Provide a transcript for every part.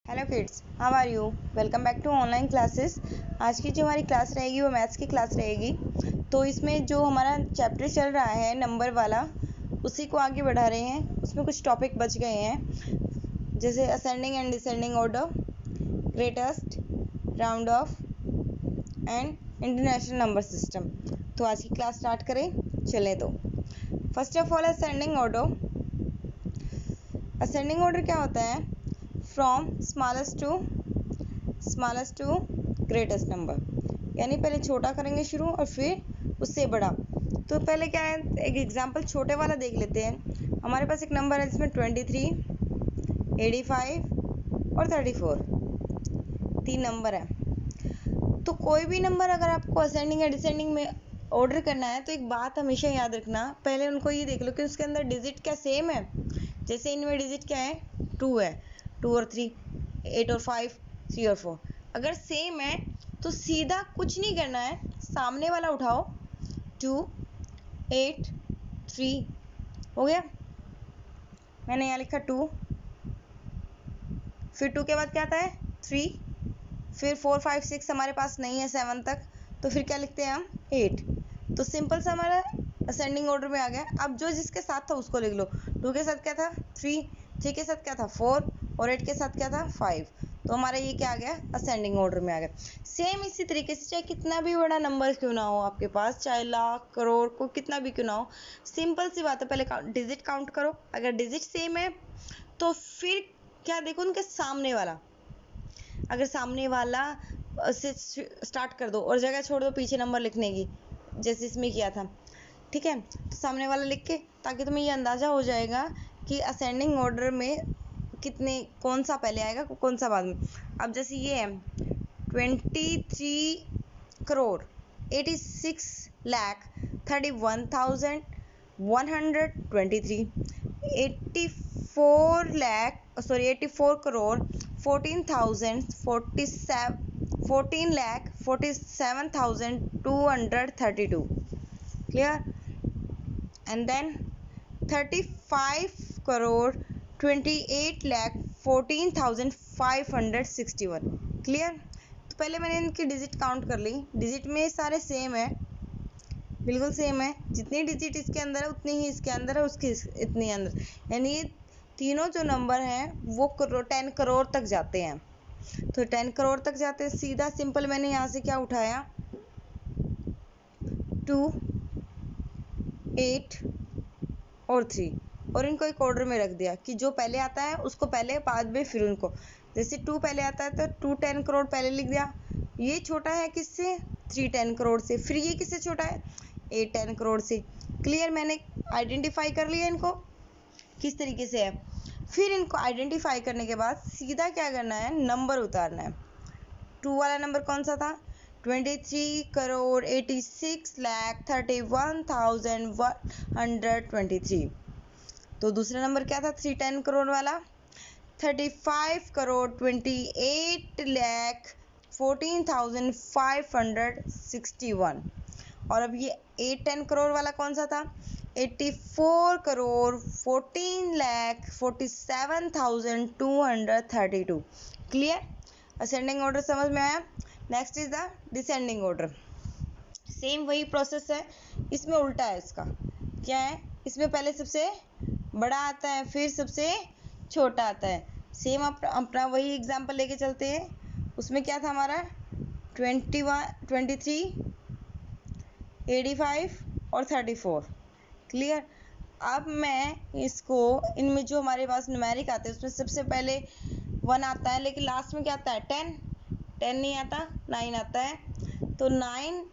Hello kids, how are you? Welcome back to online classes. आज की जो हमारी क्लास रहेगी वो मैथ्स की क्लास रहेगी। तो इसमें जो हमारा चैप्टर चल रहा है नंबर वाला, उसी को आगे बढ़ा रहे हैं। उसमें कुछ टॉपिक बच गए हैं, जैसे ascending and descending order, greatest, round off and international number system. तो आज की क्लास स्टार्ट करें, चलें। तो first of all ascending order. Ascending order क्या होता है? From smallest to greatest number, यानी पहले छोटा करेंगे शुरू और फिर उससे बड़ा। तो पहले क्या है, एक एग्जांपल छोटे वाला देख लेते हैं। हमारे पास एक नंबर है जिसमें 23, 85 और 34 तीन नंबर है। तो कोई भी नंबर अगर आपको असेंडिंग या डिसेंडिंग में ऑर्डर करना है तो एक बात हमेशा याद रखना, पहले उनको ये देख लो कि उसके अंदर डिजिट क्या सेम है। जैसे इनमें डिजिट क्या है, 2 है, 2 और 3, 8 और 5, 3 और 4। अगर सेम है तो सीधा कुछ नहीं करना है, सामने वाला उठाओ, 2, 8, 3 हो गया। मैंने यहाँ लिखा 2, फिर 2 के बाद क्या आता है 3, फिर 4, 5, 6 हमारे पास नहीं है 7 तक, तो फिर क्या लिखते हैं हम 8। तो सिंपल सा हमारा असेंडिंग ऑर्डर में आ गया। अब जो जिसके साथ था उसको लिख लो। 2 के साथ क्या था 3, 3 के साथ क्या था 4 और 8 के साथ क्या था 5। तो हमारा ये क्या आ गया, असेंडिंग ऑर्डर में आ गया। सेम इसी तरीके से चाहे कितना भी बड़ा नंबर क्यों ना हो आपके पास, चाहे लाख करोड़ को कितना भी क्यों ना हो, सिंपल सी बात है, पहले डिजिट काउंट करो। अगर डिजिट सेम है तो फिर क्या देखो उनके सामने वाला, अगर सामने वाला से स्टार्ट कर दो और जगह छोड़ दो पीछे नंबर लिखने की, जैसे इसमें किया था। ठीक है, तो सामने वाला लिख के, ताकि तुम्हें ये अंदाजा हो जाएगा कि असेंडिंग ऑर्डर में कितने, कौन सा पहले आएगा कौन सा बाद में। अब जैसे ये है 23 crore 86 lakh 31,123, 84 crore 14,47,232, clear. And then 35 crore 28 lakh 14,561, clear. तो पहले मैंने इनकी डिजिट काउंट कर ली। डिजिट में सारे सेम है, बिल्कुल सेम है। जितनी डिजिट इसके अंदर है उतनी ही इसके अंदर है, उसके इतनी अंदर, यानी ये तीनों जो नंबर हैं वो 10 करोड़ तक जाते हैं। तो 10 करोड़ तक जाते हैं, सीधा सिंपल मैंने यहाँ से क्या उठाया 2, 8 और 3, और इनको एक ऑर्डर में रख दिया कि जो पहले आता है उसको पहले, बाद में फिर उनको। जैसे 2 पहले आता है तो 2 10 करोड़ पहले लिख दिया। ये छोटा है किससे, 3 10 करोड़ से। फिर ये किससे छोटा है, 8 10 करोड़ से। क्लियर, मैंने आइडेंटिफाई कर लिया इनको किस तरीके से है। फिर इनको आइडेंटिफाई करने के बाद सीधा क्या करना है, नंबर उतारना है। 2 वाला नंबर कौन सा था, 23 करोड़ 86 लाख 31,123। तो दूसरा नंबर क्या था 3 10 करोड़ वाला, 35 करोड़ 28 लाख 14,561। और अब ये 8 10 करोड़ वाला कौन सा था, 84 crore 14 lakh 47,232, clear. Ascending order समझ में आया। Next is the descending order. Same वही प्रोसेस है, इसमें उल्टा है। इसका क्या है, इसमें पहले सबसे बड़ा आता है फिर सबसे छोटा आता है। सेम अपना वही एग्जांपल लेके चलते हैं। उसमें क्या था हमारा 23, 85 और 34, क्लियर। अब मैं इसको, इनमें जो हमारे पास न्यूमेरिक आते हैं उसमें सबसे पहले 1 आता है, लेकिन लास्ट में क्या आता है 10 नहीं आता, 9 आता है। तो 9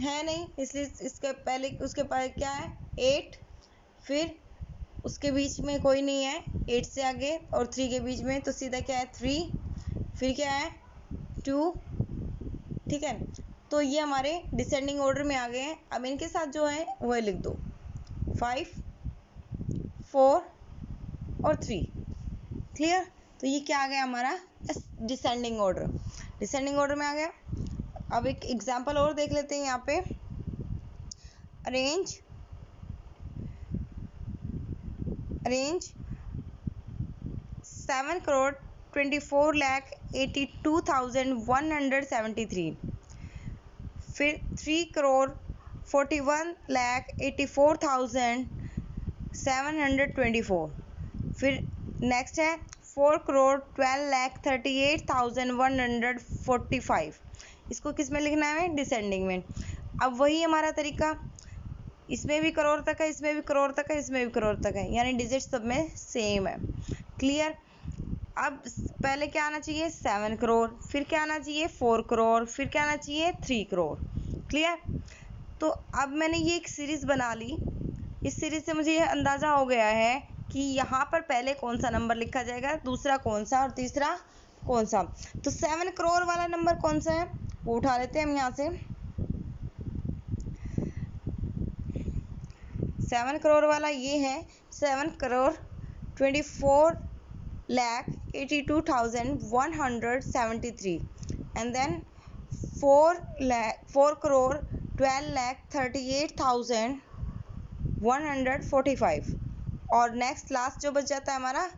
है नहीं, इसलिए इसके पहले उसके पास क्या है 8, फिर उसके बीच में कोई नहीं है 8 से आगे, और 3 के बीच में, तो सीधा क्या है 3, फिर क्या है 2, ठीक है। तो ये हमारे डिसेंडिंग ऑर्डर में आ गए हैं। अब इनके साथ जो है वह लिख दो 5, 4 और 3, क्लियर। तो ये क्या आ गया हमारा डिसेंडिंग ऑर्डर, डिसेंडिंग ऑर्डर में आ गया। अब एक एग्जांपल और देख लेते हैं यहाँ पे। अरेंज 7 करोड़ 3,24,82,173, फिर 3,41,84,724, फिर नेक्स्ट है 4,12,38,145। इसको किस में लिखना है? डिसेंडिंग में। अब वही हमारा तरीका, इसमें भी करोड़ तक है, इसमें भी करोड़ तक है, इसमें भी करोड़ तक है, यानी डिजिट सब में सेम है। क्लियर? अब पहले क्या आना चाहिए? 7 करोड़, फिर क्या आना चाहिए? 4 करोड़, फिर क्या आना चाहिए? 3 करोड़। क्लियर? तो अब मैंने ये एक सीरीज बना ली। इस सीरीज से मुझे ये अंदाजा हो गया है कि यहाँ पर पहले कौन सा नंबर लिखा जाएगा, दूसरा कौन सा और तीसरा कौन सा। तो 7 करोड़ वाला नंबर कौन सा है वो उठा लेते हैं हम यहाँ से। 7 करोड़ वाला ये है 7,24,82,173 एंड देन 4,38,145 और नेक्स्ट लास्ट जो बच जाता है हमारा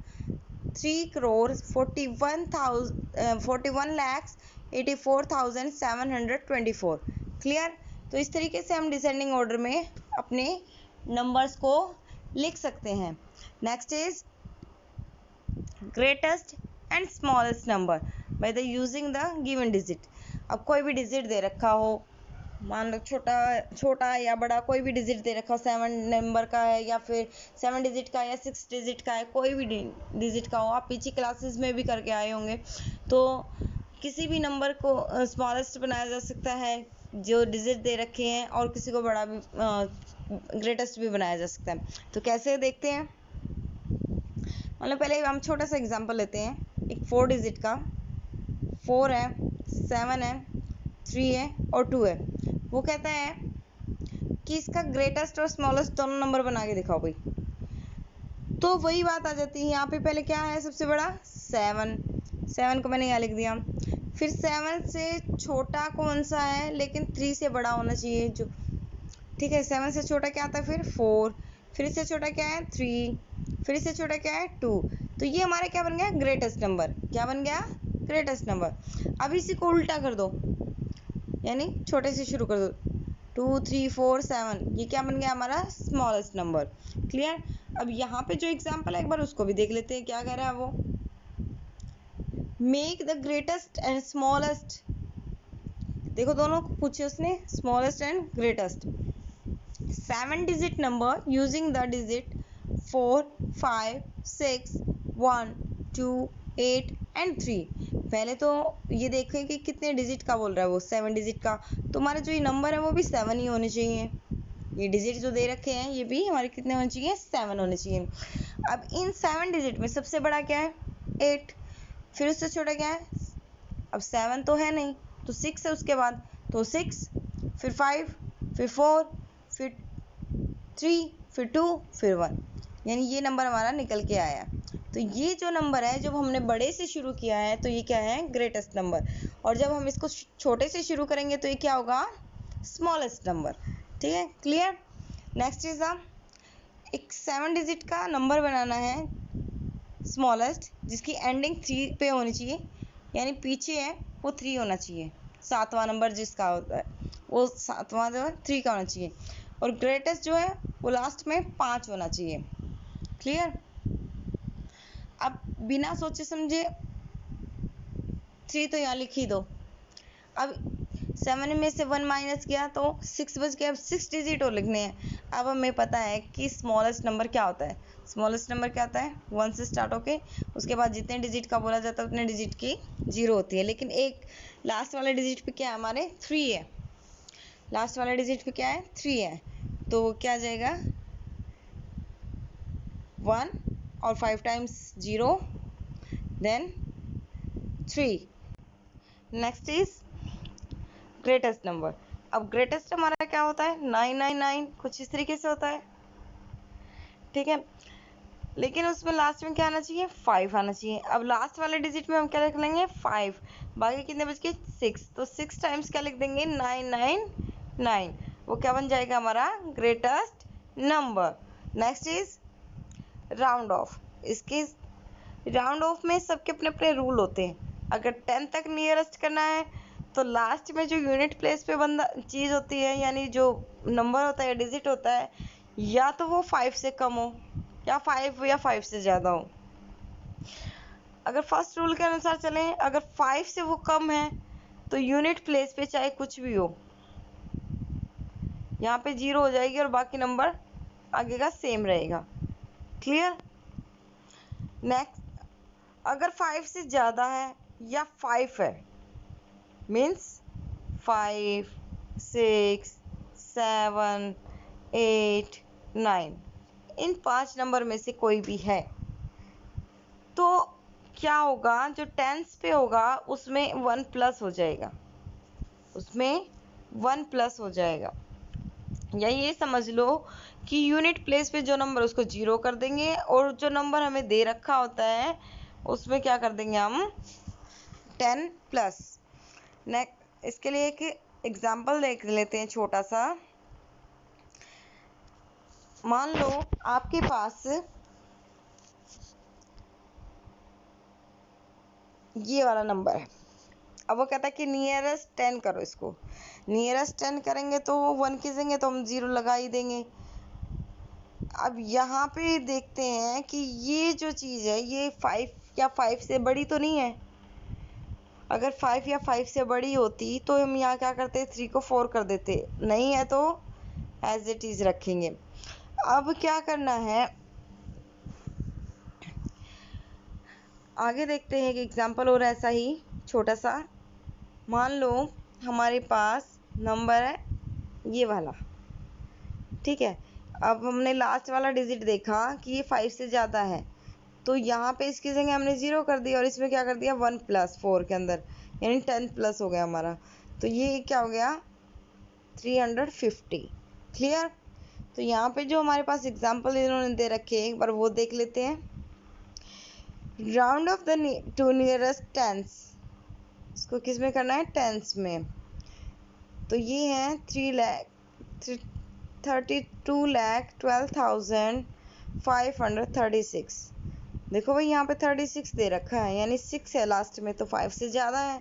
3,41,84,724। क्लियर? तो इस तरीके से हम डिसेंडिंग ऑर्डर में अपने नंबर्स को लिख सकते हैं। Next is greatest and smallest number by the using the given digit. अब कोई भी डिजिट दे रखा हो, मान लो छोटा या बड़ा कोई भी डिजिट दे रखा हो, 7 नंबर का है या फिर 7 डिजिट का या 6 डिजिट का है, कोई भी डिजिट का हो। आप पीछे क्लासेस में भी करके आए होंगे। तो किसी भी नंबर को स्मॉलेस्ट बनाया जा सकता है जो डिजिट दे रखे हैं, और किसी को बड़ा भी ग्रेटेस्ट भी बनाया जा सकता है। तो कैसे देखते हैं? मतलब पहले हम छोटा सा एग्जांपल लेते हैं। एक 4 डिजिट का, 4 है, 7 है, 3 है और 2 है। वो कहता है कि इसका ग्रेटेस्ट और स्मॉलेस्ट दोनों नंबर बना के दिखाओ भाई। तो वही बात आ जाती है। यहाँ पे पहले क्या है? सबसे बड़ा 7 को मैंने यहाँ लिख दिया। फिर 7 से छोटा कौन सा है, लेकिन 3 से बड़ा होना चाहिए जो, ठीक है। 7 से छोटा क्या आता है? फिर 4, फिर इससे छोटा क्या है? 3, फिर इससे छोटा क्या है? 2। तो ये हमारा क्या बन गया? Greatest number. क्या बन गया? Greatest number. अब इसी को उल्टा कर दो, यानी छोटे से शुरू कर दो। 2, 3, 4, 7, ये क्या बन गया? हमारा स्मॉलेस्ट नंबर। क्लियर? अब यहाँ पे जो एग्जाम्पल है एक बार उसको भी देख लेते हैं, क्या कह रहा है वो। Make the greatest and smallest, देखो दोनों को पूछे उसने, smallest and greatest. 7 digit number using the digit 4, 5, 6, 1, 2, 8 and 3। पहले तो ये देखें कि कितने डिजिट का बोल रहा है वो, 7 डिजिट का। तो हमारा जो ये नंबर है वो भी 7 ही होने चाहिए। ये डिजिट जो दे रखे हैं ये भी हमारे कितने होने चाहिए? 7 होने चाहिए। अब इन 7 डिजिट में सबसे बड़ा क्या है? 8। फिर उससे छोटा क्या है? अब 7 तो है नहीं, तो 6 है उसके बाद, तो 6, फिर 5, फिर 4, फिर 3, फिर 2, फिर 1, यानी ये नंबर हमारा निकल के आया। तो ये जो नंबर है, जब हमने बड़े से शुरू किया है तो ये क्या है? Greatest number. और जब हम इसको छोटे से शुरू करेंगे तो ये क्या होगा? Smallest number. ठीक है? क्लियर? नेक्स्ट इज एक 7 डिजिट का नंबर बनाना है स्मॉलेस्ट, जिसकी एंडिंग 3 पे होनी चाहिए, यानी पीछे है वो 3 होना चाहिए। 7वां नंबर जिसका होता है वो 7वां जो है 3 का होना चाहिए। और ग्रेटेस्ट जो है वो लास्ट में 5 होना चाहिए। क्लियर? अब बिना सोचे समझे 3 तो यहाँ लिख ही दो। अब 7 में से 1 माइनस किया तो 6 बच गया। अब 6 डिजिट और लिखने हैं। अब हमें पता है कि स्मॉलेस्ट नंबर क्या होता है। स्मॉलेस्ट नंबर क्या होता है? 1 से स्टार्ट होके उसके बाद जितने डिजिट का बोला जाता है उतने डिजिट की 0 होती है। लेकिन एक लास्ट वाले डिजिट पे क्या है? हमारे 3 है। लास्ट वाले डिजिट पे क्या है? 3 है। तो क्या आ जाएगा? 1 और 5 times 0 then 3। Next is greatest number. अब ग्रेटेस्ट हमारा क्या होता है? 999, कुछ इस तरीके से होता है। ठीक है? लेकिन उसमें लास्ट में क्या आना चाहिए? 5 आना चाहिए। अब लास्ट वाले डिजिट में हम क्या लिख लेंगे? 5। बाकी कितने बच गए? 6। तो 6 टाइम्स क्या लिख देंगे? 999। वो क्या बन जाएगा? हमारा greatest number. Next is round of. इसकी राउंड ऑफ में सबके अपने अपने रूल होते हैं। अगर 10 तक नियरेस्ट करना है तो लास्ट में जो यूनिट प्लेस पे बंदा चीज़ होती है, यानी जो नंबर होता है, डिजिट होता है, या तो वो 5 से कम हो या 5 से ज़्यादा हो। अगर फर्स्ट रूल के अनुसार चलें, अगर 5 से वो कम है तो यूनिट प्लेस पे चाहे कुछ भी हो, यहाँ पे 0 हो जाएगी और बाकी नंबर आगे का सेम रहेगा। क्लियर? नेक्स्ट, अगर 5 से ज़्यादा है या 5 है, मीन्स 5, 6, 7, 8, 9, इन 5 नंबर में से कोई भी है, तो क्या होगा, जो टेंस पे होगा उसमें 1 प्लस हो जाएगा, उसमें 1 प्लस हो जाएगा। या ये समझ लो कि यूनिट प्लेस पे जो नंबर उसको 0 कर देंगे और जो नंबर हमें दे रखा होता है उसमें क्या कर देंगे हम 10 प्लस। नेक्स्ट, इसके लिए एक एग्जांपल देख लेते हैं छोटा सा। मान लो आपके पास ये वाला नंबर है, अब वो कहता है कि नियरेस्ट 10 करो। इसको नियरेस्ट 10 करेंगे तो 1 की जगह तो हम 0 लगा ही देंगे। अब यहाँ पे देखते हैं कि ये जो चीज़ है ये 5 या 5 से बड़ी तो नहीं है। अगर 5 या 5 से बड़ी होती तो हम यहाँ क्या करते, 3 को 4 कर देते, नहीं है तो एज इट इज़ रखेंगे। अब क्या करना है, आगे देखते हैं एक एग्जांपल और ऐसा ही छोटा सा। मान लो हमारे पास नंबर है ये वाला, ठीक है। अब हमने लास्ट वाला डिजिट देखा कि ये 5 से ज़्यादा है, तो यहाँ पे इसकी जगह हमने 0 कर दिया और इसमें क्या कर दिया 1 प्लस 4 के अंदर, यानी 10 प्लस हो गया हमारा। तो ये क्या हो गया 350। क्लियर? तो यहाँ पे जो हमारे पास एग्जांपल इन्होंने दे रखे हैं एक बार वो देख लेते हैं। Round of the two nearest tense, इसको किस में करना है, टेंस में। तो ये है 32,12,536। देखो भाई यहाँ पे 36 दे रखा है, यानी 6 है लास्ट में, तो 5 से ज़्यादा है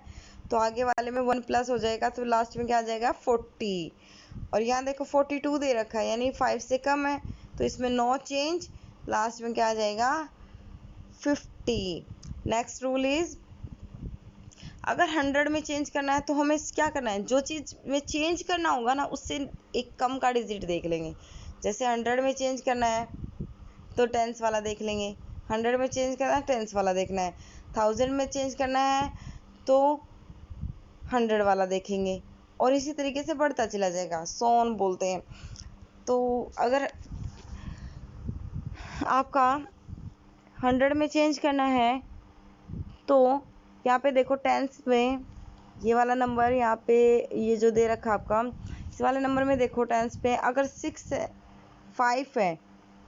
तो आगे वाले में 1 प्लस हो जाएगा, तो लास्ट में क्या आ जाएगा 40। और यहाँ देखो 42 दे रखा है, यानी 5 से कम है, तो इसमें नो चेंज, लास्ट में क्या आ जाएगा 50। नेक्स्ट रूल इज, अगर 100 में चेंज करना है तो हमें क्या करना है, जो चीज़ में चेंज करना होगा ना उससे एक कम का डिजिट देख लेंगे। जैसे 100 में चेंज करना है तो टेंस वाला देख लेंगे, 100 में चेंज करना है टेंस वाला देखना है, 1000 में चेंज करना है तो 100 वाला देखेंगे, और इसी तरीके से बढ़ता चला जाएगा, सोन बोलते हैं। तो अगर आपका 100 में चेंज करना है तो यहाँ पे देखो टेंस में ये वाला नंबर, यहाँ पे ये जो दे रखा आपका, इस वाले नंबर में देखो टेंस पे अगर 6 है, 5 है,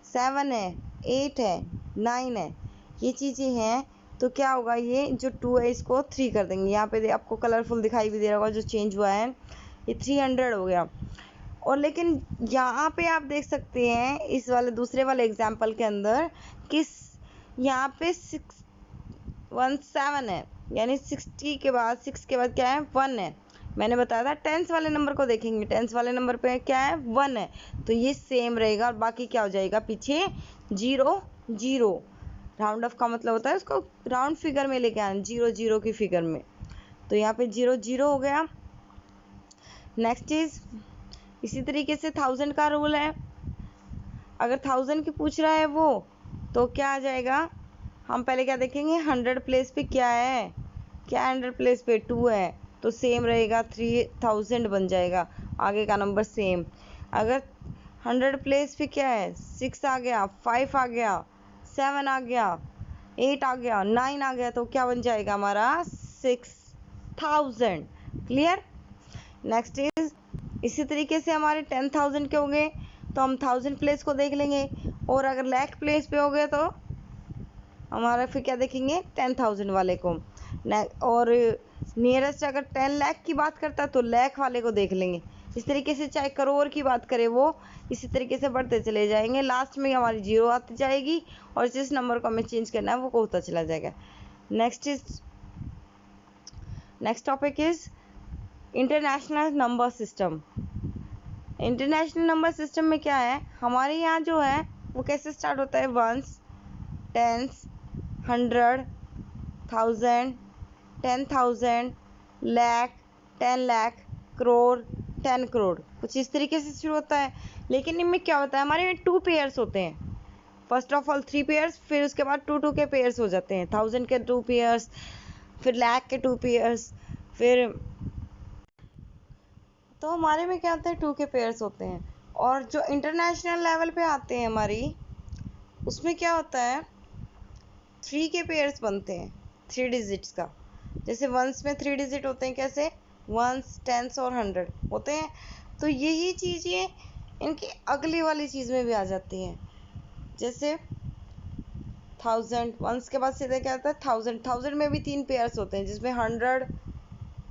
7 है, 8 है, 9 है, ये चीज़ें हैं, तो क्या होगा, ये जो 2 है इसको 3 कर देंगे। यहाँ पे आपको कलरफुल दिखाई भी दे रहा होगा जो चेंज हुआ है, ये 300 हो गया। और लेकिन यहाँ पे आप देख सकते हैं इस वाले दूसरे वाले एग्जाम्पल के अंदर कि यहाँ पे 617 है, यानी 60 के बाद 6 के बाद क्या है 1 है। मैंने बताया था टेंस वाले नंबर को देखेंगे, टेंस वाले नंबर पे क्या है 1 है, तो ये सेम रहेगा और बाकी क्या हो जाएगा पीछे 0 0। राउंड ऑफ का मतलब होता है उसको राउंड फिगर में लेके आना, 0 0 की फिगर में, तो यहाँ पे 0 0 हो गया। नेक्स्ट चीज, इसी तरीके से 1000 का रूल है, अगर 1000 की पूछ रहा है वो, तो क्या आ जाएगा, हम पहले क्या देखेंगे 100 प्लेस पे क्या है, क्या 100 प्लेस पे 2 है, तो सेम रहेगा 3000 बन जाएगा, आगे का नंबर सेम। अगर 100 प्लेस पे क्या है 6 आ गया, 5 आ गया, 7 आ गया, 8 आ गया, 9 आ गया, तो क्या बन जाएगा हमारा 6000। क्लियर? नेक्स्ट इज, इसी तरीके से हमारे 10,000 के हो गए तो हम 1000 प्लेस को देख लेंगे, और अगर लाख प्लेस पे हो गए तो हमारा फिर क्या देखेंगे 10,000 वाले को। और नियरेस्ट अगर 10 लाख की बात करता है तो लाख वाले को देख लेंगे, इस तरीके से चाहे करोड़ की बात करें वो इसी तरीके से बढ़ते चले जाएंगे, लास्ट में हमारी जीरो आती जाएगी और जिस नंबर को हमें चेंज करना है वो होता चला जाएगा। Next topic is international number system. International number system में क्या है, हमारे यहाँ जो है वो कैसे स्टार्ट होता है, वंस, टेंस, 100, 1000, 10,000, लाख, 10 लाख, करोड़, 10 करोड़, कुछ इस तरीके से शुरू होता है। लेकिन इनमें क्या होता है, हमारे में 2 पेयर्स होते हैं। फर्स्ट ऑफ ऑल 3 पेयर्स, फिर उसके बाद 2 के पेयर्स हो जाते हैं, 1000 के 2 पेयर्स, फिर लाख के 2 पेयर्स, फिर तो हमारे में क्या होता है 2 के पेयर्स होते हैं। और जो इंटरनेशनल लेवल पे आते हैं हमारी, उसमें क्या होता है 3 के पेयर्स बनते हैं, 3 डिजिट्स का। जैसे वंस में 3 डिजिट होते हैं, कैसे, वंस, टेंस और 100 होते हैं। तो यही चीज़ें इनकी अगली वाली चीज़ में भी आ जाती हैं। जैसे 1000, वंस के बाद सीधे क्या आता है 1000, 1000 में भी 3 पेयर्स होते हैं, जिसमें 100,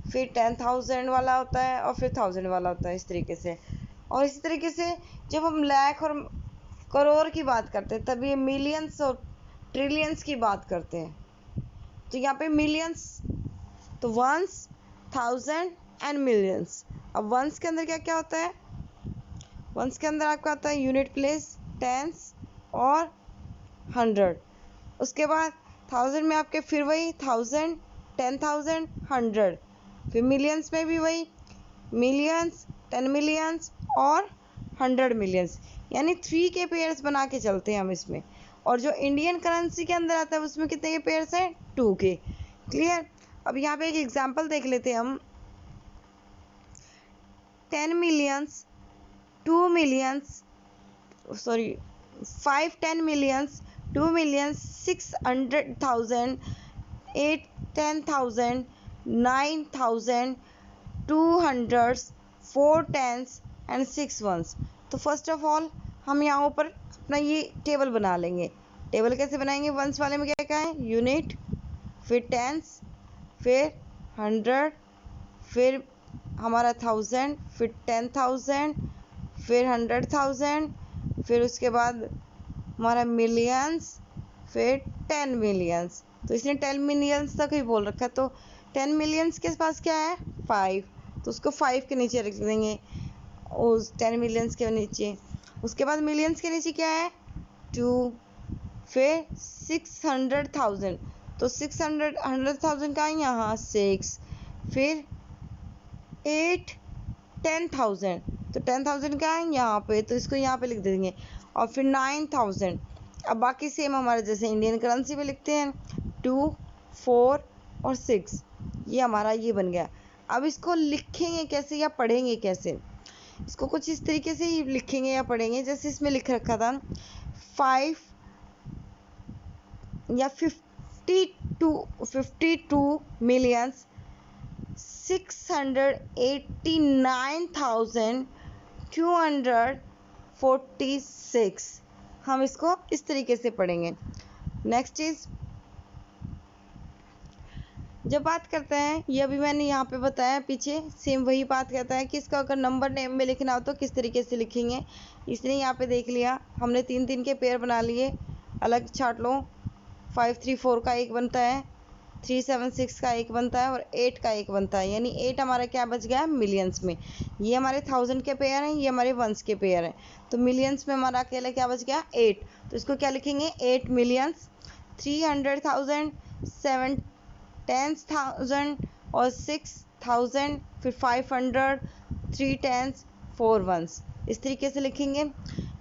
फिर 10,000 वाला होता है और फिर 1000 वाला होता है, इस तरीके से। और इसी तरीके से जब हम लाख और करोड़ की बात करते हैं तब ये मिलियंस और ट्रिलियंस की बात करते हैं। तो यहाँ पे मिलियंस, तो वंस, 1000 एंड मिलियंस। अब वंस के अंदर क्या क्या होता है, वंस के अंदर आपका आता है यूनिट प्लेस, टेंस और 100। उसके बाद 1000 में आपके फिर वही 1000, 10,000, 100। फिर मिलियंस में भी वही मिलियंस, 10 मिलियंस और 100 मिलियंस, यानी 3 के पेयर्स बना के चलते हैं हम इसमें। और जो इंडियन करेंसी के अंदर आता है उसमें कितने के पेयर्स हैं, 2 के। क्लियर। अब यहाँ पे एक एग्जांपल देख लेते हैं हम। 10 millions, 2 millions, sorry 5 10 millions, 2 millions, 600,000, 8 10,000, 9,000, 200, 4 10s and 6 1s। तो फर्स्ट ऑफ ऑल हम यहाँ ऊपर अपना ये टेबल बना लेंगे। टेबल कैसे बनाएंगे, वंस वाले में क्या क्या है, यूनिट, फिर टेंस, फिर 100, फिर हमारा 1000, फिर 10,000, फिर 100,000, फिर उसके बाद हमारा मिलियंस, फिर 10 मिलियंस। तो इसने 10 मिलियंस तक ही बोल रखा है, तो 10 मिलियंस के पास क्या है 5, तो उसको 5 के नीचे रख देंगे, उस 10 मिलियंस के नीचे। उसके बाद मिलियंस के नीचे क्या है 2, फिर 600,000, तो 100,000 का है यहाँ 6, फिर 8 10,000, तो 10,000 का है यहाँ पे, तो इसको यहाँ पे लिख देंगे। और फिर 9,000। अब बाकी सेम हमारे जैसे इंडियन करेंसी में लिखते हैं 2, 4 और 6, ये हमारा ये बन गया। अब इसको लिखेंगे कैसे या पढ़ेंगे कैसे, इसको कुछ इस तरीके से ही लिखेंगे या पढ़ेंगे, जैसे इसमें लिख रखा था 5 या 52 मिलियंस 689,246। हम इसको इस तरीके से पढ़ेंगे। नेक्स्ट इज, जब बात करते हैं, ये अभी मैंने यहाँ पे बताया, पीछे सेम वही बात कहता है कि इसका अगर नंबर नेम में लिखना हो तो किस तरीके से लिखेंगे। इसने यहाँ पे देख लिया, हमने 3 के पेयर बना लिए, अलग छाट लो। 534 का एक बनता है, 376 का एक बनता है और 8 का एक बनता है, यानी 8 हमारा क्या बच गया मिलियंस में। ये हमारे 1000 के पेयर हैं, ये हमारे वंस के पेयर हैं, तो मिलियंस में हमारा अकेला क्या बच गया 8। तो इसको क्या लिखेंगे 8 मिलियंस, 300,000, 7 10,000 और 6,000, फिर 500, 3 10s, 4 1s, इस तरीके से लिखेंगे।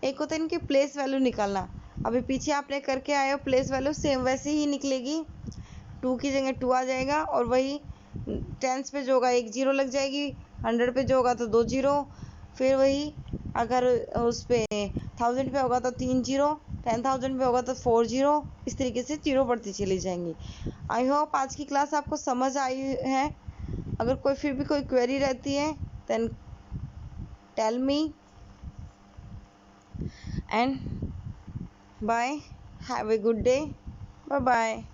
एक होता है इनकी प्लेस वैल्यू निकालना, अभी पीछे आपने करके आए हो, प्लेस वैल्यू सेम वैसे ही निकलेगी, 2 की जगह 2 आ जाएगा, और वही 10s पे जो होगा 1 0 लग जाएगी, 100 पे जो होगा तो 2 0, फिर वही अगर उस पे 1000 पे होगा तो 3 0, 10,000 पे होगा तो 4 0, इस तरीके से 0 बढ़ती चली जाएंगी। आई होप आज की क्लास आपको समझ आई है। अगर कोई फिर भी कोई क्वेरी रहती है then tell me, and bye, have a good day, bye bye.